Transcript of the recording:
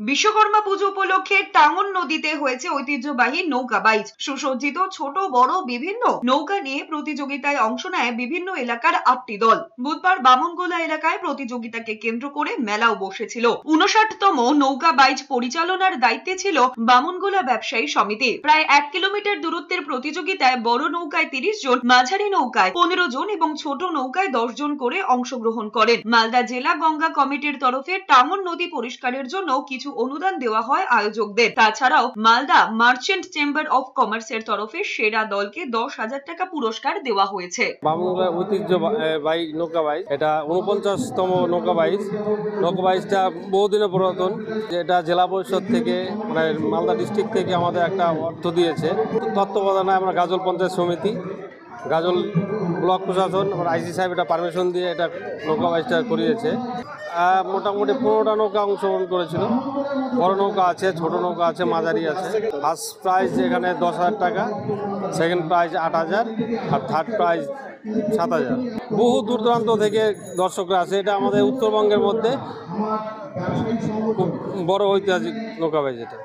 বিশ্বকর্মা পুজো উপলক্ষে টাঙ্গন নদীতে হয়েছে ঐতিহ্যবাহী নৌকা বাইচ। সুসজ্জিত ছোট বড় বিভিন্ন নৌকা নিয়ে প্রতিযোগিতায় অংশ নেয় বিভিন্ন এলাকার 8টি দল। বুধবার বামনগোলা এলাকায় প্রতিযোগিতাকে কেন্দ্র করে মেলাও বসেছিল। 59তম নৌকা বাইচ পরিচালনার দায়িত্বে ছিল বামনগোলা ব্যবসায়ী সমিতি। প্রায় 1 কিলোমিটার দূরত্বের প্রতিযোগিতায় বড় নৌকায় 30 জন, মাঝারি নৌকায় 15 জন এবং ছোট নৌকায় 10 জন করে অংশগ্রহণ করেন। মালদা জেলা গঙ্গা কমিটির তরফে টাঙ্গন নদী পরিষ্কারের জন্য কিছু অনুদান দেওয়া হয় আয়োজকদের। তাছাড়াও মালদা মার্চেন্ট চেম্বার অফ কমার্সের তরফে সেরা দলকে 10,000 টাকা পুরস্কার দেওয়া হয়েছে। বামনগোলা ঐতিহ্যবাহী নৌকা বাইচ, এটা 49তম নৌকা বাইচ। নৌকা বাইচটা বহুদিনের পুরাতন। এটা জেলা পরিষদ থেকে মানে মালদা ডিস্ট্রিক্ট থেকে আমাদের একটা অর্থ দিয়েছে। তত্ত্বাবধানে আমরা গাজল পঞ্চায়েত সমিতি, গাজল ব্লক প্রশাসন, আইসি সাহেব এটা পারমিশন দিয়ে এটা নৌকা বাইচটা করিয়েছে। মোটামুটি 15টা নৌকা অংশগ্রহণ করেছিল। বড় নৌকা আছে, ছোট নৌকা আছে, মাঝারি আছে। ফার্স্ট প্রাইজ এখানে 10,000 টাকা, সেকেন্ড প্রাইজ 8,000 আর থার্ড প্রাইজ 7,000। বহু দূর দূরান্ত থেকে দর্শকরা আছে। এটা আমাদের উত্তরবঙ্গের মধ্যে খুব বড় ঐতিহাসিক নৌকা বাইচ এটা।